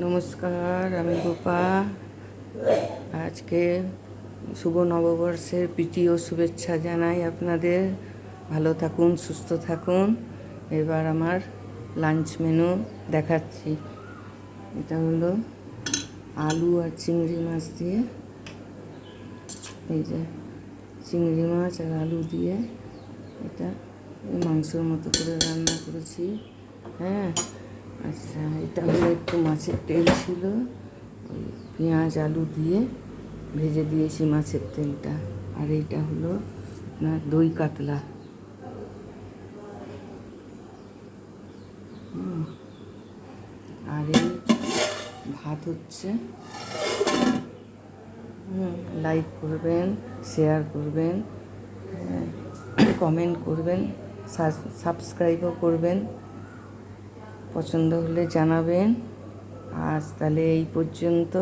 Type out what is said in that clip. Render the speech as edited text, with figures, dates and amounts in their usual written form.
নমস্কার, আমি রূপা। আজকে শুভ নববর্ষের প্রীতি ও শুভেচ্ছা জানাই আপনাদের। ভালো থাকুন, সুস্থ থাকুন। এবার আমার লাঞ্চ মেনু দেখাচ্ছি। এটা হলো আলু আর চিংড়ি মাছ দিয়ে, এই যে চিংড়ি মাছ আর আলু দিয়ে এটা মাংসের মতো করে রান্না করেছি। হ্যাঁ, আচ্ছা, এটা হলো একটু মাছের তেল ছিল, ওই পেঁয়াজ আলু দিয়ে ভেজে দিয়েছি মাছের তেলটা। আর এইটা হলো আপনার দই কাতলা। আর এই ভাত হচ্ছে। লাইক করবেন, শেয়ার করবেন, কমেন্ট করবেন, সাবস্ক্রাইবও করবেন, পছন্দ হলে জানাবেন। আজ তাহলে এই পর্যন্ত।